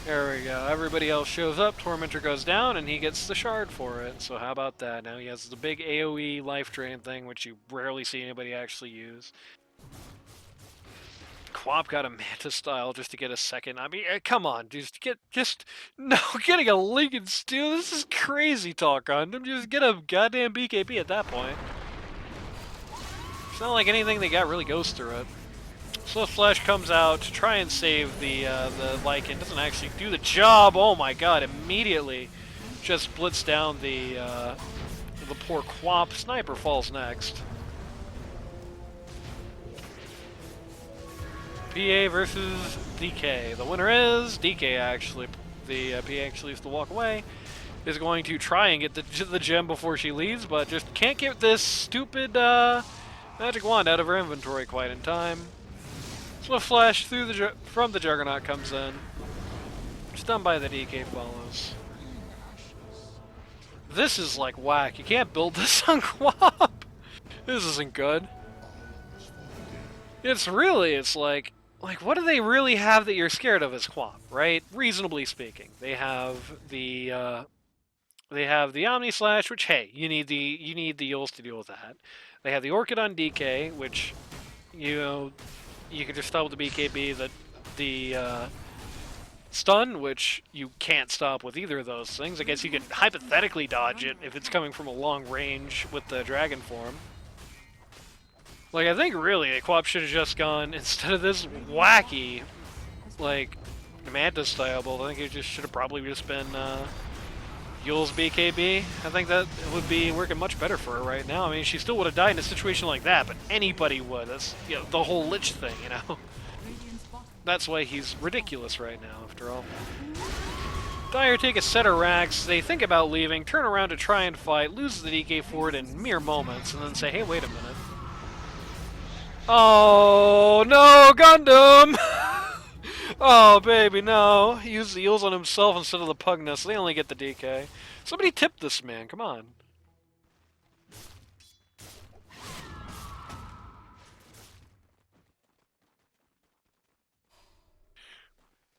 There we go. Everybody else shows up, Tormentor goes down, and he gets the shard for it. So how about that? Now he has the big AoE life drain thing, which you rarely see anybody actually use. Quap got a Manta style just to get a second. I mean, come on, no, getting a Lincoln Steel. This is crazy talk on him. Just get a goddamn BKB at that point. It's not like anything they got really goes through it. Swift Flash comes out to try and save the Lycan. Doesn't actually do the job. Oh my god, immediately just blitz down the poor Quap. Sniper falls next. PA versus DK. The winner is DK, actually. The PA actually used to walk away. Is going to try and get the gem before she leaves, but just can't get this stupid magic wand out of her inventory quite in time. Swift Flash from the Juggernaut comes in. Stunned by the DK follows. This is like whack. You can't build this on Quap. This isn't good. It's like what do they really have that you're scared of as Quap, right? Reasonably speaking, they have the Omni Slash, which hey, you need the Yules to deal with that. They have the Orchid on DK, which you can just tell with the BKB that the Orchid is going to stun, which you can't stop with either of those things. I guess you can hypothetically dodge it if it's coming from a long range with the dragon form. Like, I think really, Quap should have just gone, instead of this wacky, like, Manta style build, I think it just should have probably just been, Yule's BKB. I think that would be working much better for her right now. I mean, she still would have died in a situation like that, but anybody would. That's, you know, the whole Lich thing, you know? That's why he's ridiculous right now, after all. Dire take a set of racks, they think about leaving, turn around to try and fight, loses the DK forward in mere moments, and then say, hey, wait a minute. Oh, no, Gundam! Oh, baby, no. He used the heals on himself instead of the Pugna, so they only get the DK. Somebody tip this man, come on.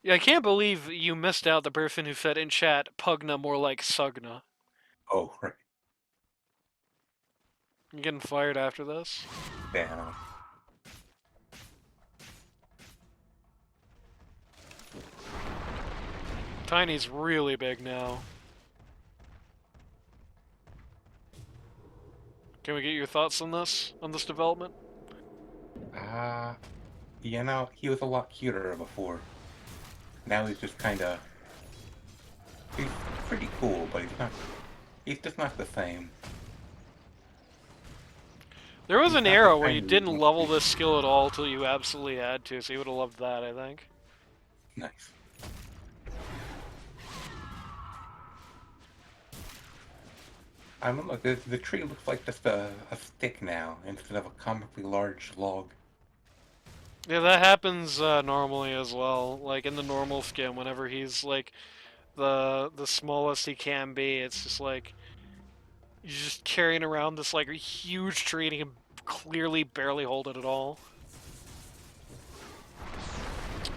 Yeah, I can't believe you missed out the person who said in chat, Pugna more like Sugna. Oh, right. You getting fired after this? Yeah. Tiny's really big now. Can we get your thoughts on this development? You know, he was a lot cuter before. Now he's just kinda... He's pretty cool, but he's just not the same. There was He's an not the era where you kind didn't of- level this skill at all till you absolutely had to, so you would have loved that, I think. Nice. I don't know, the tree looks like just a stick now, instead of a comically large log. Yeah, that happens normally as well. Like in the normal skin, whenever he's like the smallest he can be, it's just like you're just carrying around this like huge tree and he can clearly barely hold it at all.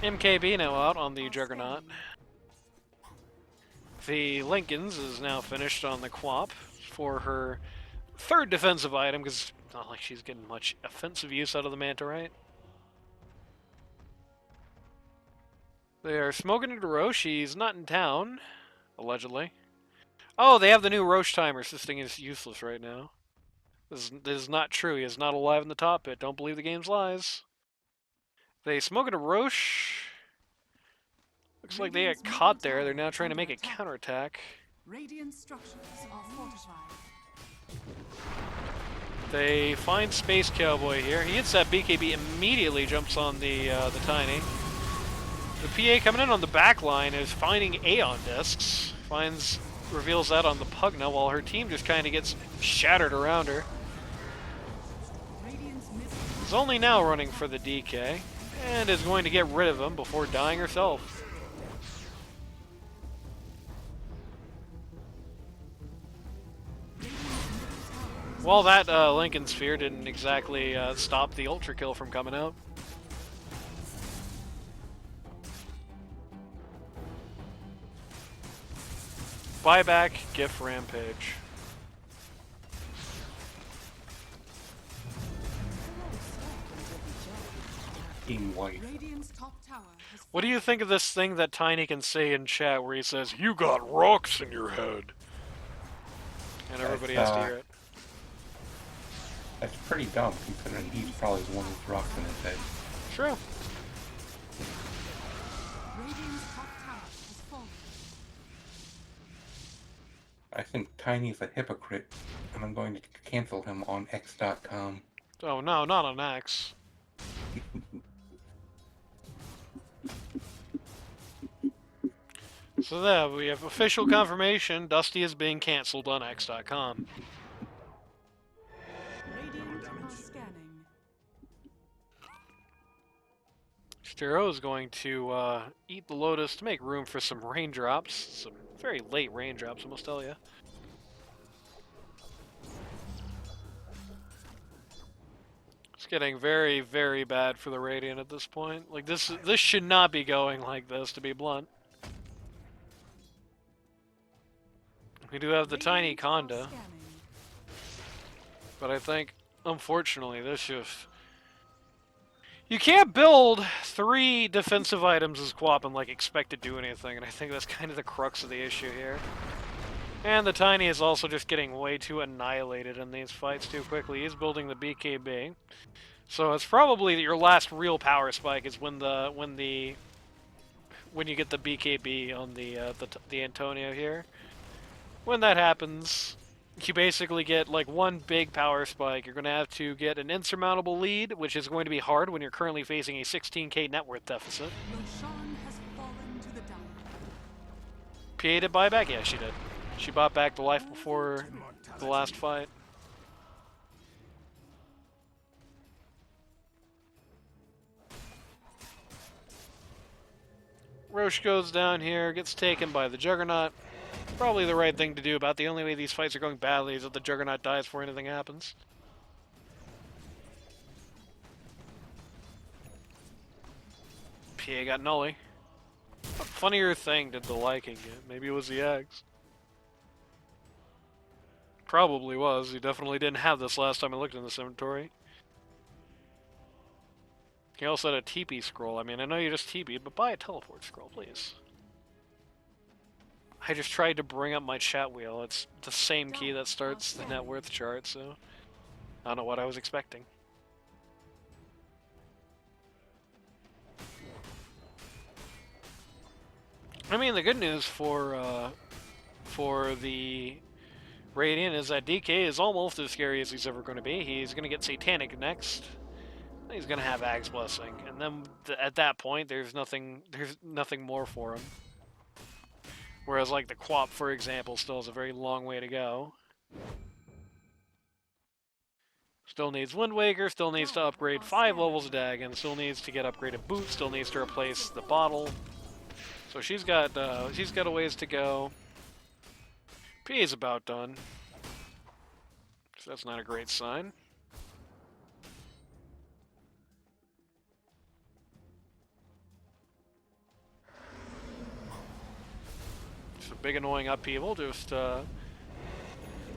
MKB now out on the Juggernaut. The Lincolns is now finished on the Quap for her third defensive item, because it's not like she's getting much offensive use out of the Manta, right? They are smoking into Roche. He's not in town, allegedly. Oh, they have the new Roche timer. This thing is useless right now. This is not true. He is not alive in the top pit. Don't believe the game's lies. They smoke into Roche. Looks like they got caught there. They're now trying to make a counterattack. Radiant structures are fortified. They find Space Cowboy here. He hits that BKB, immediately jumps on the Tiny. The PA coming in on the back line is finding Aeon discs. Reveals that on the Pugna, while her team just kind of gets shattered around her. Is only now running for the DK, and is going to get rid of him before dying herself. Well, that Lincoln Sphere didn't exactly stop the Ultra Kill from coming out. Buyback, GIF Rampage. Team White. Radiant's top tower has What do you think of this thing that Tiny can say in chat where he says, "You got rocks in your head"? And everybody has to hear it. That's pretty dumb, considering he's probably the one with rocks in his head. True. Radiant's top tower has fallen. I think Tiny's a hypocrite, and I'm going to cancel him on X.com. Oh no, not on X. So there, we have official confirmation Dusty is being cancelled on X.com. Radiant are scanning. Stero is going to eat the Lotus to make room for some raindrops. Some very late raindrops, I must tell you. It's getting very, very bad for the Radiant at this point. Like, this should not be going like this, to be blunt. We do have the tiny Radiant are Conda, scanning. but I think, unfortunately, this just... You can't build 3 defensive items as Quap and like expect to do anything, and I think that's kind of the crux of the issue here. And the Tiny is also just getting way too annihilated in these fights too quickly. He's building the BKB. So it's probably your last real power spike is when you get the BKB on the Antonio here. When that happens, you basically get like one big power spike. You're going to have to get an insurmountable lead, which is going to be hard when you're currently facing a 16k net worth deficit. Roshan has fallen to the dire. PA did buy back? Yeah, she did. She bought back the life before the last fight. Roche goes down here, gets taken by the Juggernaut. Probably the right thing to do. About the only way these fights are going badly is if the Juggernaut dies before anything happens. PA got Nully. What funnier thing did the Lycan get? Maybe it was the eggs. Probably was. He definitely didn't have this last time I looked in this inventory. He also had a TP scroll. I mean, I know you just TP'd, but buy a teleport scroll, please. I just tried to bring up my chat wheel. It's the same key that starts the net worth chart, so I don't know what I was expecting. I mean, the good news for the Radiant is that DK is almost as scary as he's ever going to be. He's going to get Satanic next. He's going to have Ag's Blessing, and then at that point, there's nothing more for him. Whereas, like, the Quap, for example, still has a very long way to go. Still needs Wind Waker, still needs to upgrade 5 levels of Dagon, still needs to get upgraded Boot, still needs to replace the Bottle. So she's got a ways to go. P is about done. So that's not a great sign. It's a big annoying upheaval, just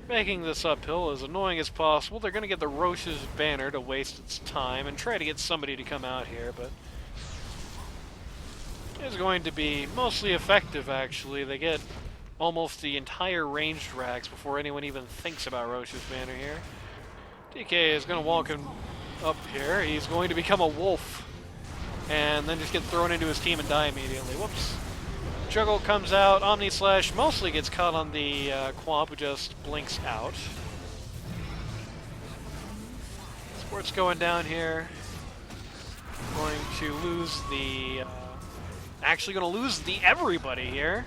making this uphill as annoying as possible. They're going to get the Roche's banner to waste its time and try to get somebody to come out here, but it's going to be mostly effective, actually. They get almost the entire ranged racks before anyone even thinks about Roche's banner here. DK is going to walk him up here. He's going to become a wolf and then just get thrown into his team and die immediately. Whoops. Juggle comes out. Omni Slash mostly gets caught on the Quamp, who just blinks out. Sport's going down here. Going to lose the... actually going to lose the everybody here.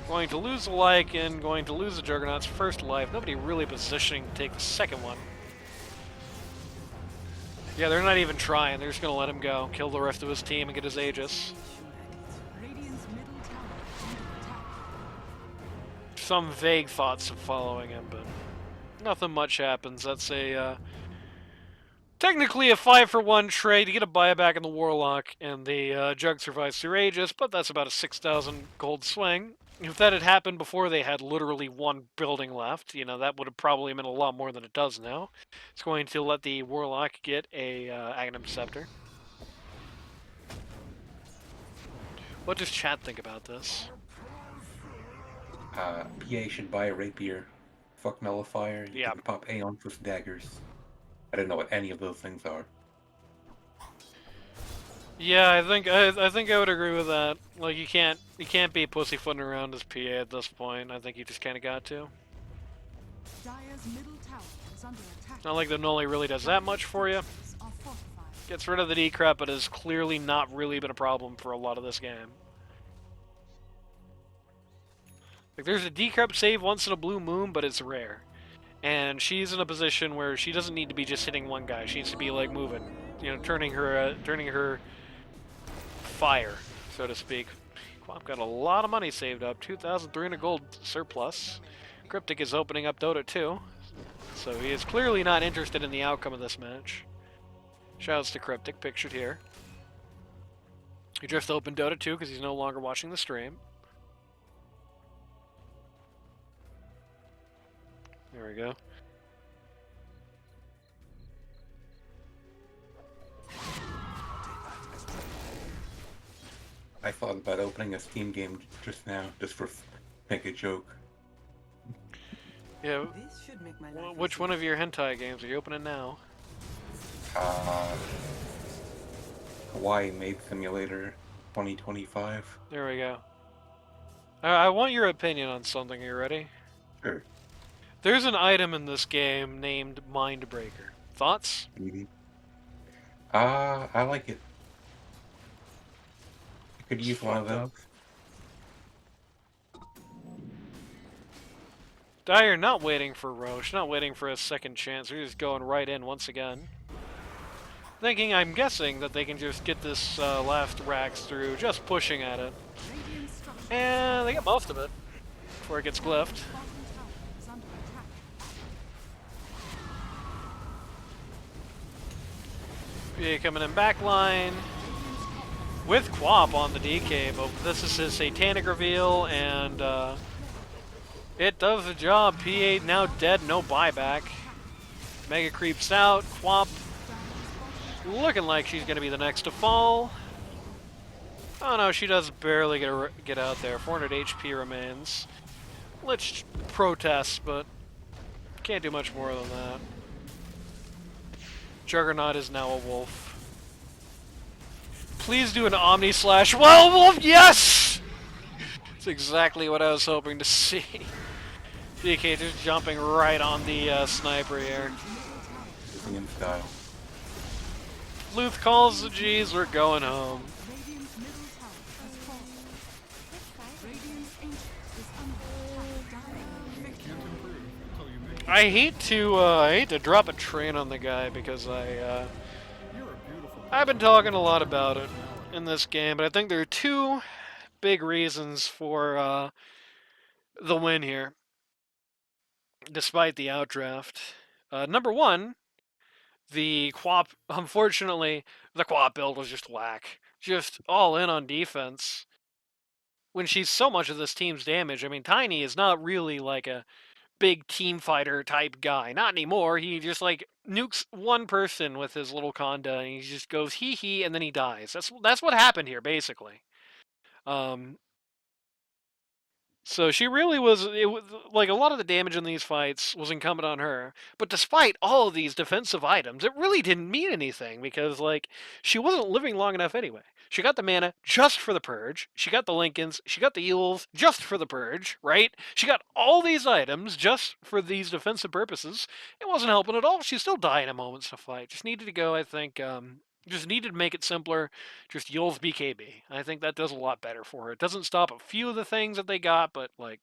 Going to lose the Lycan, going to lose the Juggernaut's first life. Nobody really positioning to take the second one. Yeah, they're not even trying. They're just going to let him go. Kill the rest of his team and get his Aegis. Radiant's middle tower is under attack. Some vague thoughts of following him, but nothing much happens. That's a technically a 5-for-1 trade. You get a buyback in the Warlock, and the Jug survives through Aegis, but that's about a 6,000 gold swing. If that had happened before they had literally one building left, you know, that would have probably meant a lot more than it does now. It's going to let the Warlock get a Aghanim Scepter. What does chat think about this? PA should buy a rapier. Fuck nullifier. You Yeah. can pop Aeon for daggers. I don't know what any of those things are. Yeah, I think I would agree with that. Like you can't be pussyfooting around as PA at this point. I think you just kind of got to. Dire's middle tower is under attack. Not like the Nully really does that much for you. Are fortified. Gets rid of the decrep, but has clearly not really been a problem for a lot of this game. Like there's a decrep save once in a blue moon, but it's rare. And she's in a position where she doesn't need to be just hitting one guy. She needs to be like moving, you know, turning her fire, so to speak. Quap got a lot of money saved up, 2,300 gold surplus. Cryptic is opening up Dota 2, so he is clearly not interested in the outcome of this match. Shouts to Cryptic, pictured here. He just opened Dota 2 because he's no longer watching the stream. There we go. I thought about opening a Steam game just now, just for make a joke. Yeah. This should make my life Which easier. one of your hentai games are you opening now? Hawaii Maid Simulator 2025. There we go. I want your opinion on something. Are you ready? Sure. There's an item in this game named Mindbreaker. Thoughts? I like it. I could It's use one of fucked those. up. Dyer not waiting for Roche, not waiting for a second chance. They're just going right in once again. Thinking, I'm guessing, that they can just get this last Rax through, just pushing at it. Radiant structures And they get most of it before it gets glyphed. bottom tower is under attack. PA coming in backline with Quap on the DK, but this is his satanic reveal, and it does the job. P8 now dead, no buyback. Mega creeps out. Quap looking like she's going to be the next to fall. Oh no, she does barely get out there. 400 HP remains. Lich protests, but can't do much more than that. Juggernaut is now a wolf. Please do an Omni Slash. Well, wolf, yes! That's exactly what I was hoping to see. DK just jumping right on the sniper here. Using in style. Luth calls the G's, we're going home. Radiant's middle tower has fallen. Radiant's ancient is under attack. Dire victory. I hate to drop a train on the guy because I've been talking a lot about it in this game, but I think there are two big reasons for the win here, despite the outdraft. Number one, the Quap, unfortunately, the Quap build was just whack. Just all in on defense. When she's so much of this team's damage, I mean, Tiny is not really like a big team fighter type guy. Not anymore. He just like nukes one person with his little conda, and he just goes hee hee, and then he dies. That's what happened here, basically. So she really was, like a lot of the damage in these fights was incumbent on her. But despite all of these defensive items, it really didn't mean anything because like she wasn't living long enough anyway. She got the mana just for the purge. She got the Lincolns. She got the Eels just for the purge, right? She got all these items just for these defensive purposes. It wasn't helping at all. She still died in moments to fight. Just needed to go, I think, just needed to make it simpler. Just Yule's BKB. I think that does a lot better for her. It doesn't stop a few of the things that they got, but like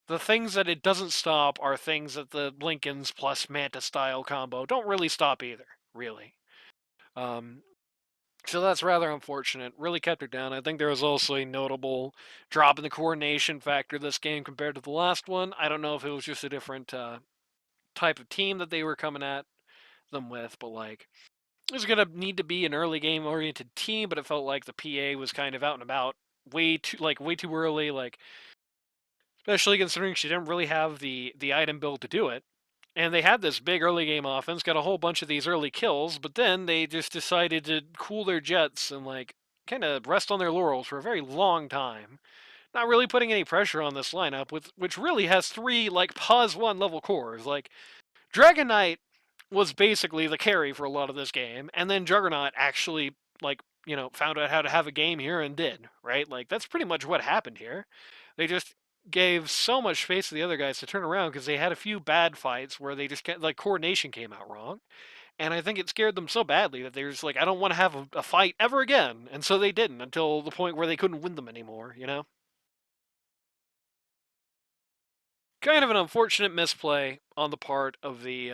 the things that it doesn't stop are things that the Lincolns plus Manta style combo don't really stop either, really. So that's rather unfortunate. Really kept her down. I think there was also a notable drop in the coordination factor this game compared to the last one. I don't know if it was just a different type of team that they were coming at them with, but like it was going to need to be an early game oriented team, but it felt like the PA was kind of out and about way too early, like especially considering she didn't really have the item build to do it. And they had this big early game offense, got a whole bunch of these early kills, but then they just decided to cool their jets and like kind of rest on their laurels for a very long time. Not really putting any pressure on this lineup, which really has three like pause one level cores. Like Dragon Knight was basically the carry for a lot of this game, and then Juggernaut actually like found out how to have a game here and did, right? Like that's pretty much what happened here. They just gave so much space to the other guys to turn around because they had a few bad fights where they just like coordination came out wrong, and I think it scared them so badly that they're just like, I don't want to have a fight ever again, and so they didn't until the point where they couldn't win them anymore. Kind of an unfortunate misplay on the part of the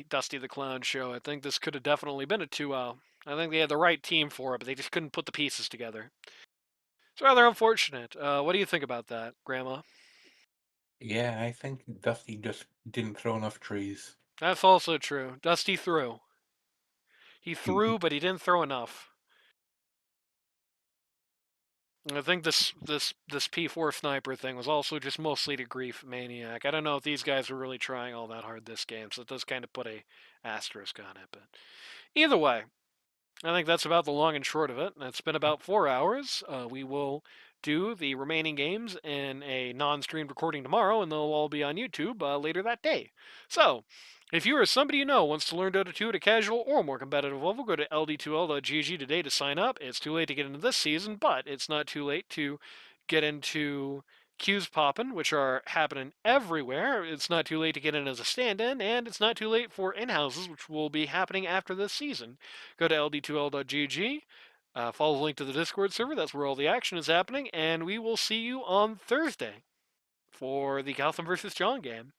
Dusty the Clown show. I think this could have definitely been a 2-0. I think they had the right team for it, but they just couldn't put the pieces together. It's rather unfortunate. What do you think about that, Grandma? Yeah, I think Dusty just didn't throw enough trees. That's also true. Dusty threw. He threw, but he didn't throw enough. I think this P4 sniper thing was also just mostly to grief Maniac. I don't know if these guys were really trying all that hard this game, so it does kind of put a asterisk on it. But either way, I think that's about the long and short of it. It's been about 4 hours. We will do the remaining games in a non-streamed recording tomorrow, and they'll all be on YouTube later that day. So, if you or somebody you know wants to learn Dota 2 at a casual or more competitive level, go to ld2l.gg today to sign up. It's too late to get into this season, but it's not too late to get into queues popping, which are happening everywhere. It's not too late to get in as a stand-in, and it's not too late for in-houses, which will be happening after this season. Go to ld2l.gg, follow the link to the Discord server. That's where all the action is happening, and we will see you on Thursday for the Gotham versus John game.